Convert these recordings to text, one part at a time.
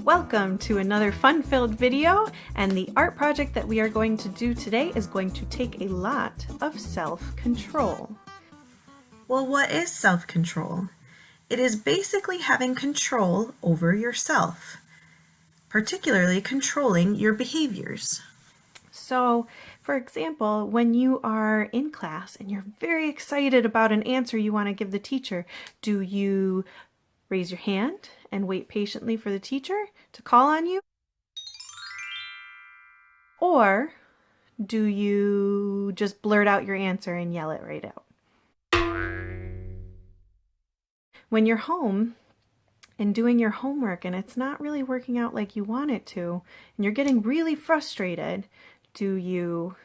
Welcome to another fun-filled video, and the art project that we are going to do today is going to take a lot of self-control. Well, what is self-control? It is basically having control over yourself, particularly controlling your behaviors. So, for example, when you are in class and you're very excited about an answer you want to give the teacher, do you raise your hand and wait patiently for the teacher to call on you? Or do you just blurt out your answer and yell it right out? When you're home and doing your homework and it's not really working out like you want it to, and you're getting really frustrated, do you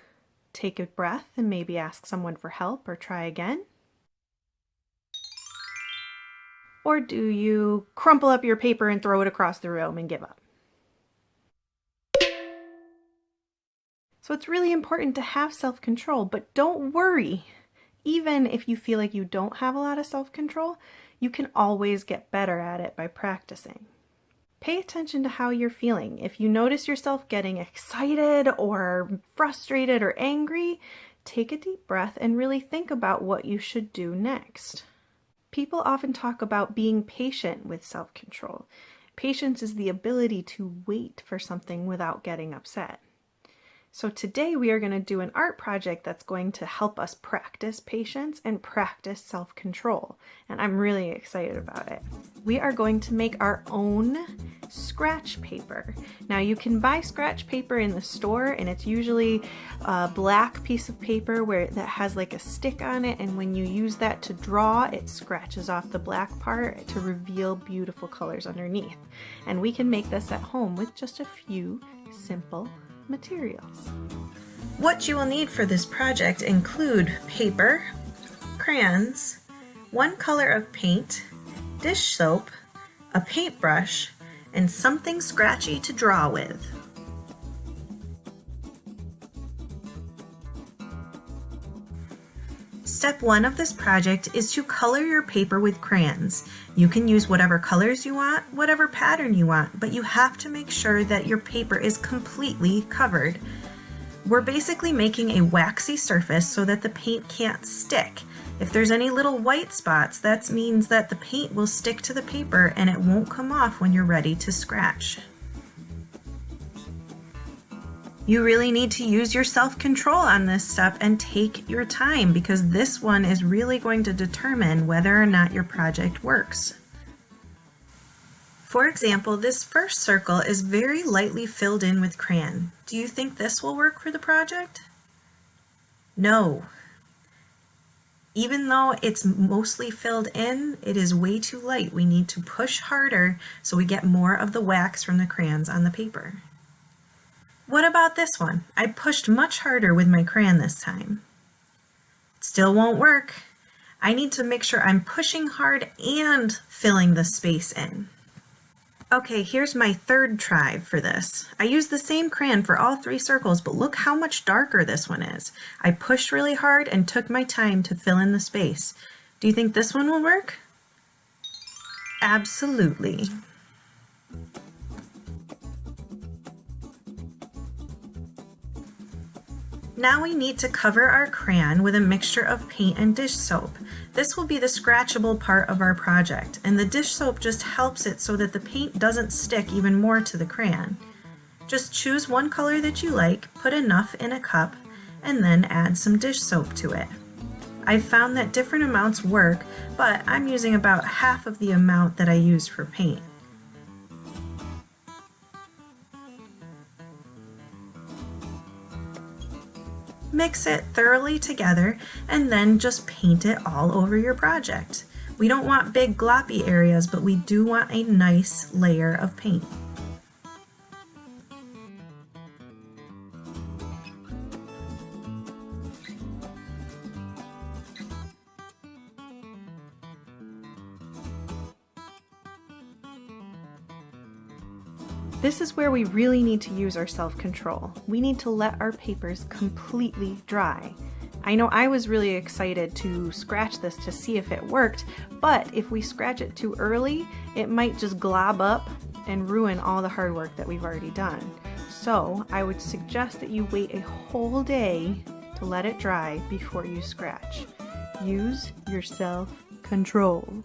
take a breath and maybe ask someone for help or try again? Or do you crumple up your paper and throw it across the room and give up? So it's really important to have self-control, but don't worry. Even if you feel like you don't have a lot of self-control, you can always get better at it by practicing. Pay attention to how you're feeling. If you notice yourself getting excited or frustrated or angry, take a deep breath and really think about what you should do next. People often talk about being patient with self-control. Patience is the ability to wait for something without getting upset. So today we are going to do an art project that's going to help us practice patience and practice self-control. And I'm really excited about it. We are going to make our own scratch paper. Now you can buy scratch paper in the store, and it's usually a black piece of paper that has like a stick on it, and when you use that to draw, it scratches off the black part to reveal beautiful colors underneath. And we can make this at home with just a few simple materials. What you will need for this project include paper, crayons, one color of paint, dish soap, a paintbrush, and something scratchy to draw with. Step 1 of this project is to color your paper with crayons. You can use whatever colors you want, whatever pattern you want, but you have to make sure that your paper is completely covered. We're basically making a waxy surface so that the paint can't stick. If there's any little white spots, that means that the paint will stick to the paper and it won't come off when you're ready to scratch. You really need to use your self-control on this stuff and take your time, because this one is really going to determine whether or not your project works. For example, this first circle is very lightly filled in with crayon. Do you think this will work for the project? No. Even though it's mostly filled in, it is way too light. We need to push harder so we get more of the wax from the crayons on the paper. What about this one? I pushed much harder with my crayon this time. It still won't work. I need to make sure I'm pushing hard and filling the space in. Okay, here's my third try for this. I used the same crayon for all 3 circles, but look how much darker this one is. I pushed really hard and took my time to fill in the space. Do you think this one will work? Absolutely. Now we need to cover our crayon with a mixture of paint and dish soap. This will be the scratchable part of our project, and the dish soap just helps it so that the paint doesn't stick even more to the crayon. Just choose one color that you like, put enough in a cup, and then add some dish soap to it. I've found that different amounts work, but I'm using about half of the amount that I use for paint. Mix it thoroughly together and then just paint it all over your project. We don't want big gloppy areas, but we do want a nice layer of paint. This is where we really need to use our self-control. We need to let our papers completely dry. I know I was really excited to scratch this to see if it worked, but if we scratch it too early, it might just glob up and ruin all the hard work that we've already done. So I would suggest that you wait a whole day to let it dry before you scratch. Use your self-control.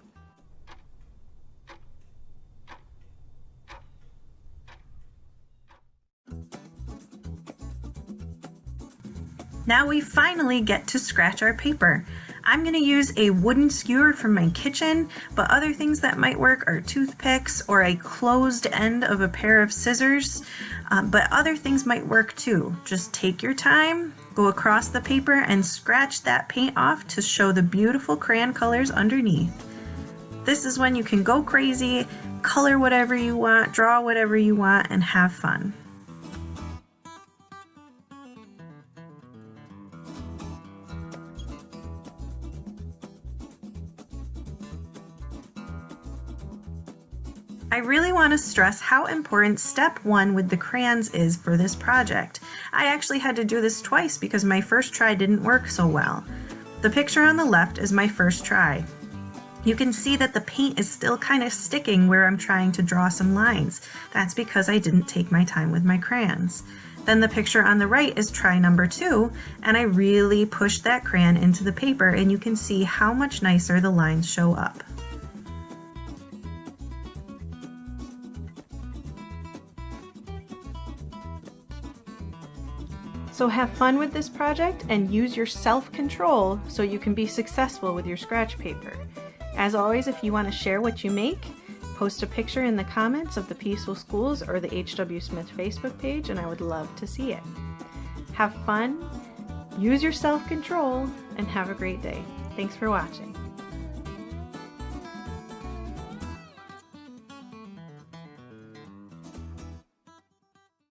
Now we finally get to scratch our paper. I'm going to use a wooden skewer from my kitchen, but other things that might work are toothpicks or a closed end of a pair of scissors, but other things might work too. Just take your time, go across the paper and scratch that paint off to show the beautiful crayon colors underneath. This is when you can go crazy, color whatever you want, draw whatever you want, and have fun. I really want to stress how important step 1 with the crayons is for this project. I actually had to do this twice because my first try didn't work so well. The picture on the left is my first try. You can see that the paint is still kind of sticking where I'm trying to draw some lines. That's because I didn't take my time with my crayons. Then the picture on the right is try number 2, and I really pushed that crayon into the paper, and you can see how much nicer the lines show up. So have fun with this project and use your self-control so you can be successful with your scratch paper. As always, if you want to share what you make, post a picture in the comments of the Peaceful Schools or the H.W. Smith Facebook page, and I would love to see it. Have fun, use your self-control, and have a great day. Thanks for watching.